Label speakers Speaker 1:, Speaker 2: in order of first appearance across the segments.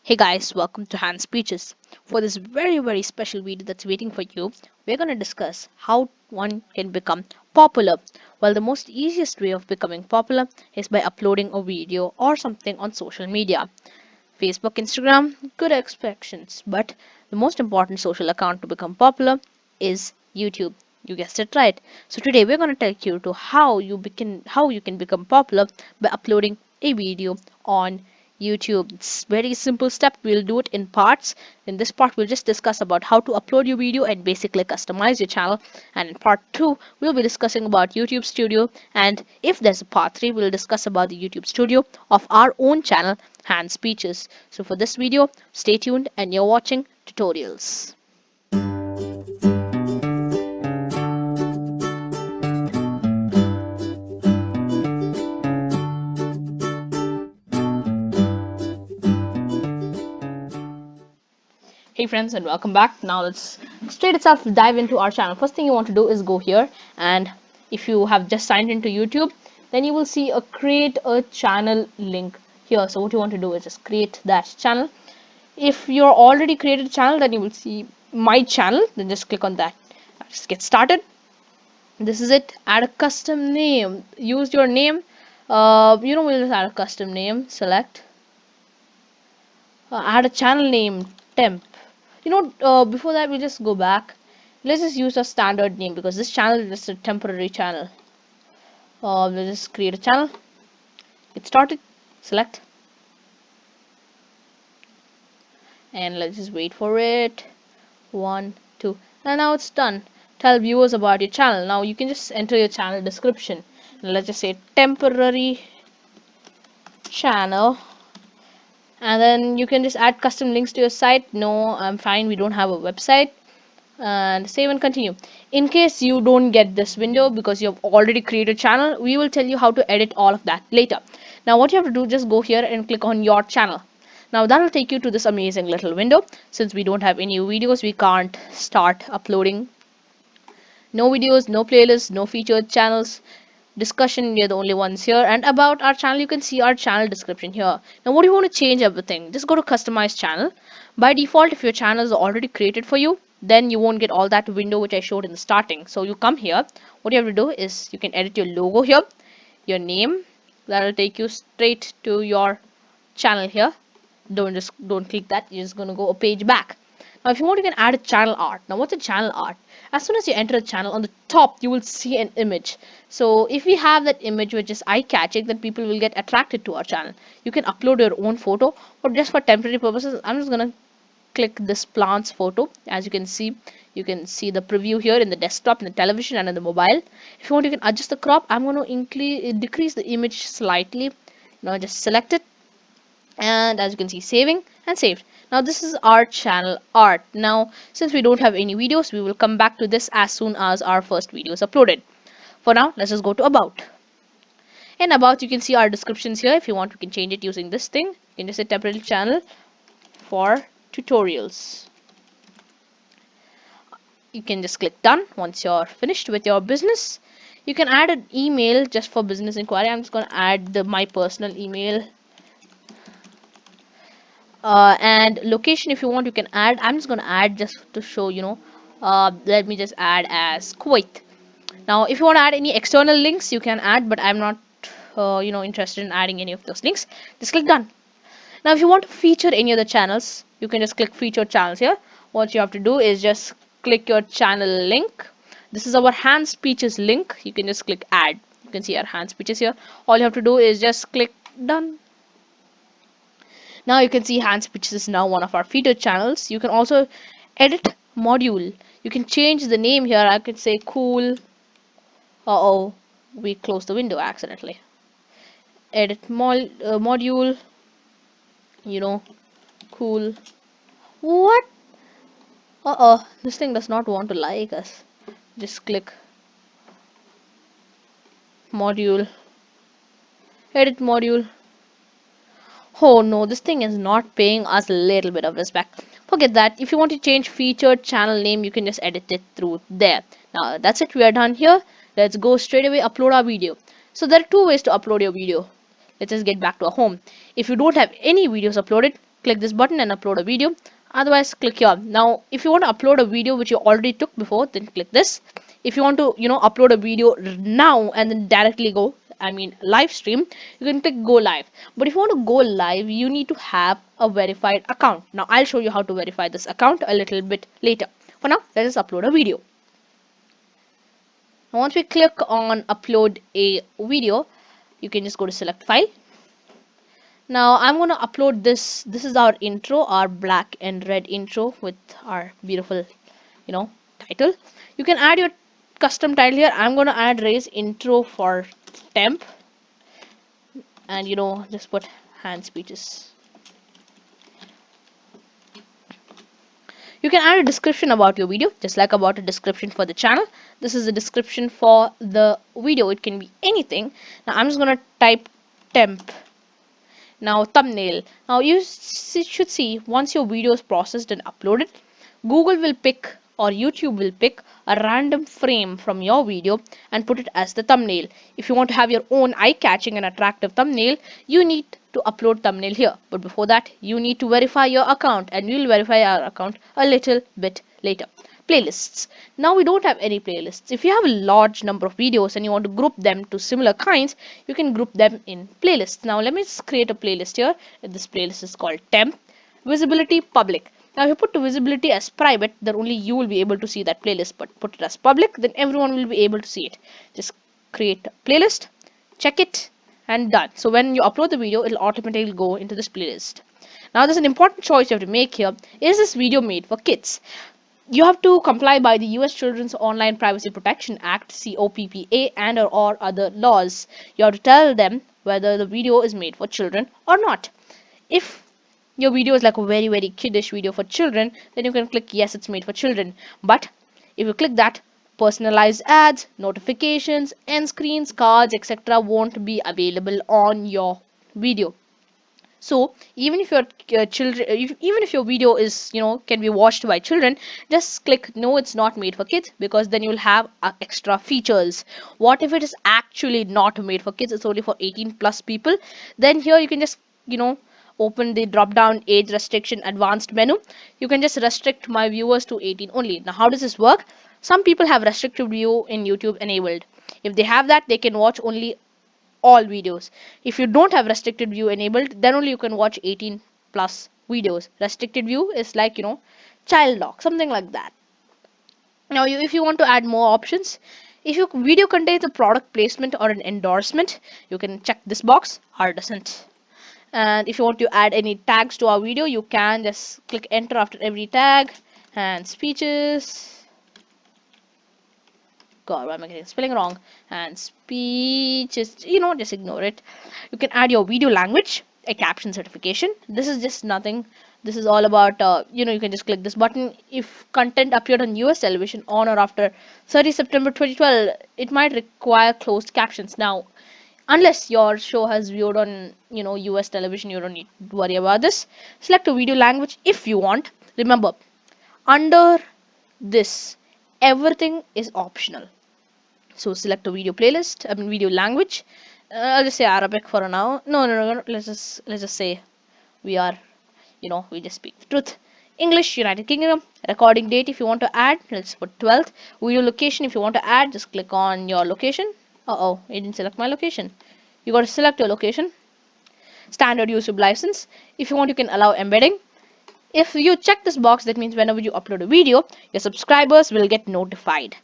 Speaker 1: Hey guys, welcome to Hans Speeches. For this very special video that's waiting for you, we're going to discuss how one can become popular. Well, the most easiest way of becoming popular is by uploading a video or something on social media. Facebook, Instagram, good expectations, but the most important social account to become popular is YouTube. You guessed it right. So today we're going to take you to how you can become popular by uploading a video on YouTube. It's very simple step. We'll do it in parts. In this part, we'll just discuss about how to upload your video and basically customize your channel. And in part 2, we'll be discussing about YouTube Studio. And if there's a part 3, we'll discuss about the YouTube Studio of our own channel, Hand Speeches. So for this video, stay tuned and you're watching tutorials. Hey friends and welcome back. Now let's straight itself dive into our channel. First thing you want to do is go here, and if you have just signed into YouTube, then you will see a create a channel link here. So what you want to do is just create that channel. If you're already created a channel, then you will see my channel, then just click on that. Just get started. This is it. Add a custom name. Use your name. We'll just add a custom name. Select. Add a channel name. Temp. Before that, we just go back. Let's just use a standard name because this channel is just a temporary channel. Let's just create a channel. Get started. Select. And let's just wait for it. 1, 2. And now it's done. Tell viewers about your channel. Now you can just enter your channel description. Let's just say temporary channel, and then you can just add custom links to your site. No, I'm fine, we don't have a website. And save and continue. In case you don't get this window because you have already created a channel, we will tell you how to edit all of that later. Now what you have to do, just go here and click on your channel. Now that will take you to this amazing little window. Since we don't have any videos, we can't start uploading. No videos, no playlists, no featured channels, discussion, we are the only ones here. And about our channel, you can see our channel description here. Now what do you want to change everything? Just go to customize channel. By default, if your channel is already created for you, then you won't get all that window which I showed in the starting. So you come here. What you have to do is you can edit your logo here, your name. That will take you straight to your channel here. Don't click that. You're just gonna go a page back. Now if you want, you can add a channel art. Now what's a channel art? As soon as you enter a channel, on the top you will see an image. So if we have that image which is eye-catching, then people will get attracted to our channel. You can upload your own photo, or just for temporary purposes, I'm just gonna click this plants photo. As you can see the preview here in the desktop, in the television, and in the mobile. If you want, you can adjust the crop. I'm going to decrease the image slightly. Now just select it, and as you can see, saving and saved. Now this is our channel art. Now since we don't have any videos, we will come back to this as soon as our first video is uploaded. For now, let's just go to about. In about, you can see our descriptions here. If you want, we can change it using this thing. You can just say temporary channel for tutorials. You can just click done. Once you're finished with your business, you can add an email just for business inquiry. I'm just going to add my personal email. And location, if you want, you can add. I'm just going to add just to show, let me just add as Kuwait. Now if you want to add any external links, you can add, but I'm not interested in adding any of those links. Just click done. Now if you want to feature any other channels, you can just click feature channels here. What you have to do is just click your channel link. This is our hand speeches link. You can just click add. You can see our hand speeches here. All you have to do is just click done. Now you can see hand speeches is now one of our featured channels. You can also edit module. You can change the name here. I could say cool. Uh-oh, we closed the window accidentally. Edit module, cool. What? Uh-oh, this thing does not want to like us. Just click module, edit module. Oh no, this thing is not paying us a little bit of respect. Forget that. If you want to change featured channel name, you can just edit it through there. Now that's it, we are done here. Let's go straight away upload our video. So there are two ways to upload your video. Let's just get back to our home. If you don't have any videos uploaded, click this button and upload a video. Otherwise, click here. Now, if you want to upload a video which you already took before, then click this. If you want to, upload a video now and then directly go, I mean live stream, you can click go live. But if you want to go live, you need to have a verified account. Now, I'll show you how to verify this account a little bit later. For now, let us upload a video. Now, once we click on upload a video, you can just go to select file. Now I'm going to upload this. This is our intro, our black and red intro with our beautiful, title. You can add your custom title here. I'm going to add raise intro for temp, and just put hand speeches. You can add a description about your video, just like about a description for the channel. This is a description for the video. It can be anything. Now I'm just going to type temp. Now thumbnail. Now you should see once your video is processed and uploaded, Google will pick or YouTube will pick a random frame from your video and put it as the thumbnail. If you want to have your own eye-catching and attractive thumbnail, you need to upload thumbnail here. But before that, you need to verify your account, and we'll verify our account a little bit later. Playlists. Now we don't have any playlists. If you have a large number of videos and you want to group them to similar kinds, you can group them in playlists. Now let me just create a playlist here. This playlist is called temp visibility public. Now if you put the visibility as private, then only you will be able to see that playlist, but put it as public, then everyone will be able to see it. Just create a playlist, check it, and done. So when you upload the video, it'll automatically go into this playlist. Now there's an important choice you have to make here. Is this video made for kids? You have to comply by the US Children's Online Privacy Protection Act, COPPA, and or other laws. You have to tell them whether the video is made for children or not. If your video is like a very very kiddish video for children, then you can click yes, it's made for children. But if you click that, personalized ads, notifications, end screens, cards, etc. won't be available on your video. So even if your children, even if your video is can be watched by children, just click no, it's not made for kids, because then you'll have extra features. What if it is actually not made for kids, it's only for 18 plus people? Then here you can just open the drop down age restriction advanced menu. You can just restrict my viewers to 18 only. Now how does this work? Some people have restricted view in YouTube enabled. If they have that, they can watch only all videos. If you don't have restricted view enabled, then only you can watch 18 plus videos. Restricted view is like child lock, something like that. Now if you want to add more options, if your video contains a product placement or an endorsement, you can check this box or doesn't. And if you want to add any tags to our video, you can just click enter after every tag. And speeches, God, why am I getting spelling wrong? And speech is, just ignore it. You can add your video language, a caption certification. This is just nothing. This is all about, you can just click this button. If content appeared on US television on or after 30 September 2012, it might require closed captions. Now, unless your show has viewed on, US television, you don't need to worry about this. Select a video language if you want. Remember, under this, everything is optional. So select a video playlist, I mean video language. I'll just say Arabic for now. No. Let's just say we are, we just speak the truth. English, United Kingdom. Recording date if you want to add, let's put 12th. Video location if you want to add, just click on your location. Uh-oh, it didn't select my location. You got to select your location. Standard YouTube license. If you want, you can allow embedding. If you check this box, that means whenever you upload a video, your subscribers will get notified.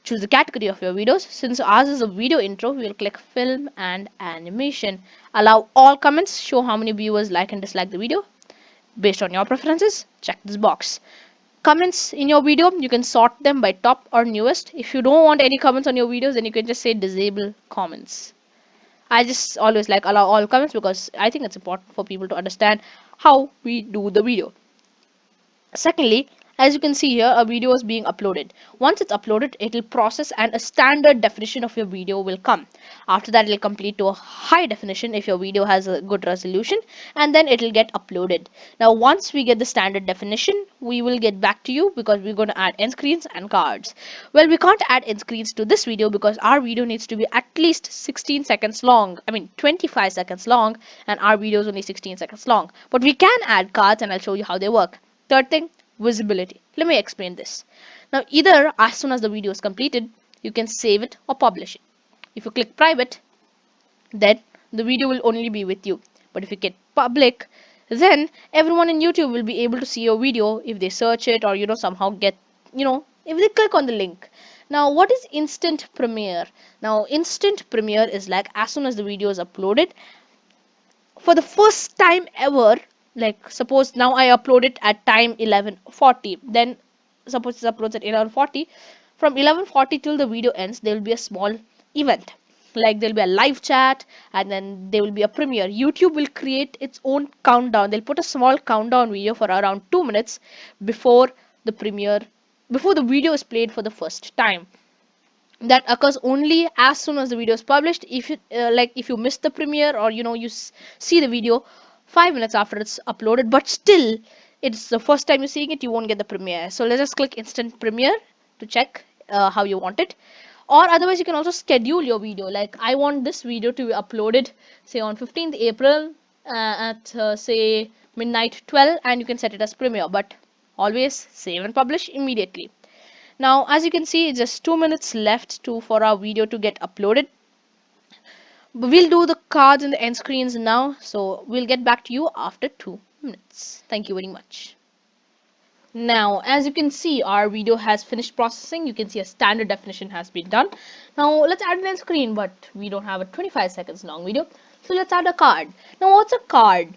Speaker 1: Choose the category of your videos. Since ours is a video intro, we will click film and animation. Allow all comments. Show how many viewers like and dislike the video. Based on your preferences, check this box. Comments in your video, you can sort them by top or newest. If you don't want any comments on your videos, then you can just say disable comments. I just always like allow all comments because I think it's important for people to understand how we do the video. Secondly, As you can see here, a video is being uploaded. Once it's uploaded, it will process and a standard definition of your video will come. After that, it will complete to a high definition if your video has a good resolution, and then it will get uploaded. Now once we get the standard definition, we will get back to you because we're going to add end screens and cards. Well, we can't add end screens to this video because our video needs to be at least 16 seconds long. I mean 25 seconds long, and our video is only 16 seconds long. But we can add cards, and I'll show you how they work. Third thing, visibility. Let me explain this. Now either as soon as the video is completed, you can save it or publish it. If you click private, then the video will only be with you. But if you get public, then everyone in YouTube will be able to see your video if they search it, or somehow get, if they click on the link. Now what is instant premiere? Now instant premiere is like as soon as the video is uploaded, for the first time ever, like suppose now I upload it at time 11:40, then suppose it uploads at 11:40, from 11:40 till the video ends there will be a small event, like there'll be a live chat, and then there will be a premiere. YouTube will create its own countdown. They'll put a small countdown video for around 2 minutes before the premiere, before the video is played for the first time. That occurs only as soon as the video is published. If you if you miss the premiere, or see the video 5 minutes after it's uploaded, but still it's the first time you're seeing it, you won't get the premiere. So let's just click instant premiere to check how you want it. Or otherwise you can also schedule your video, like I want this video to be uploaded say on 15th April at say midnight 12, and you can set it as premiere, but always save and publish immediately. Now as you can see, it's just 2 minutes left for our video to get uploaded. We'll do the cards and the end screens now, so we'll get back to you after 2 minutes. Thank you very much. Now as you can see, our video has finished processing. You can see a standard definition has been done. Now let's add an end screen, but we don't have a 25 seconds long video, so let's add a card. Now what's a card?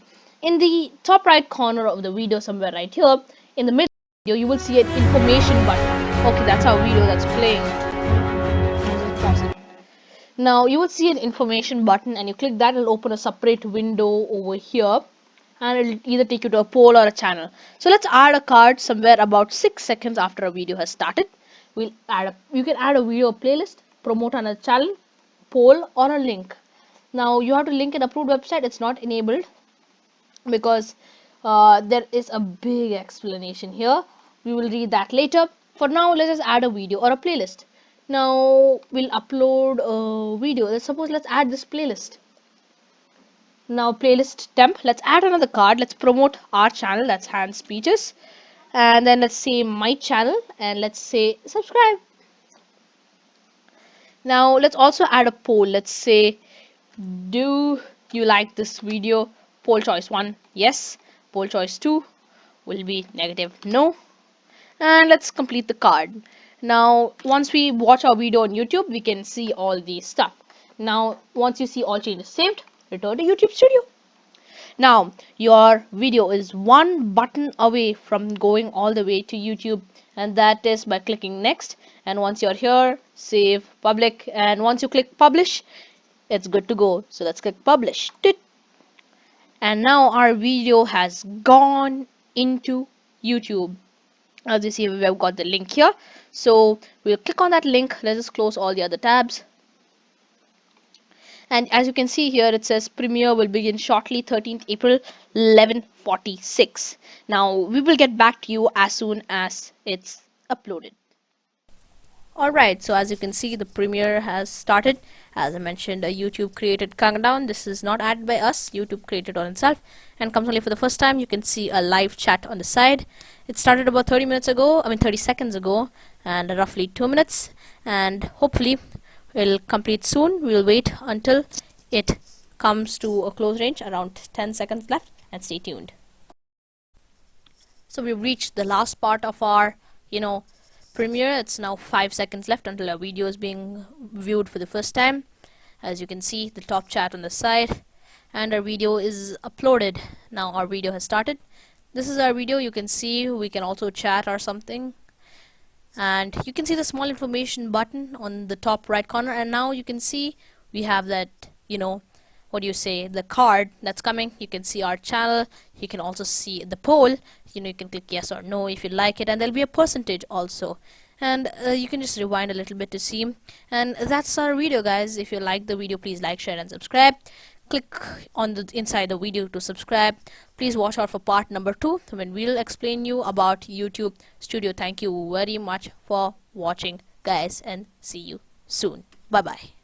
Speaker 1: In the top right corner of the video, somewhere right here in the middle video, you will see an information button. Okay, that's our video that's playing. Now you will see an information button, and you click that, it'll open a separate window over here, and it'll either take you to a poll or a channel. So let's add a card somewhere about 6 seconds after a video has started. You can add a video playlist, promote on a channel, poll, or a link. Now you have to link an approved website. It's not enabled because there is a big explanation here. We will read that later. For now, let's just add a video or a playlist. Now we'll upload a video. Let's add this playlist. Now playlist temp, let's add another card. Let's promote our channel, that's Hans Speeches, and then let's say my channel, and let's say subscribe. Now let's also add a poll. Let's say, do you like this video? Poll choice 1, yes. Poll choice 2 will be negative, no. And let's complete the card. Now once we watch our video on YouTube, we can see all these stuff. Now once you see all changes saved, return to YouTube Studio. Now your video is one button away from going all the way to YouTube, and that is by clicking next. And once you're here, save, public, and once you click publish, it's good to go. So let's click publish. And now our video has gone into YouTube. As you see, we've got the link here, so we'll click on that link. Let's just close all the other tabs, and as you can see here, it says premiere will begin shortly, 13th April 11:46. Now we will get back to you as soon as it's uploaded. Alright, so as you can see, the premiere has started. As I mentioned, a YouTube created countdown. This is not added by us, YouTube created on itself, and comes only for the first time. You can see a live chat on the side. It started about 30 seconds ago, and roughly 2 minutes, and hopefully it'll complete soon. We'll wait until it comes to a close range, around 10 seconds left, and stay tuned. So we've reached the last part of our premiere. It's now 5 seconds left until our video is being viewed for the first time. As you can see, the top chat on the side, and our video is uploaded. Now our video has started. This is our video. You can see we can also chat or something, and you can see the small information button on the top right corner, and now you can see we have that what do you say, the card that's coming. You can see our channel. You can also see the poll. You can click yes or no if you like it, and there'll be a percentage also. And you can just rewind a little bit to see. And that's our video, guys. If you like the video, please like, share, and subscribe. Click on the inside the video to subscribe. Please watch out for part number 2 when we'll explain you about YouTube Studio. Thank you very much for watching, guys, and see you soon. Bye bye.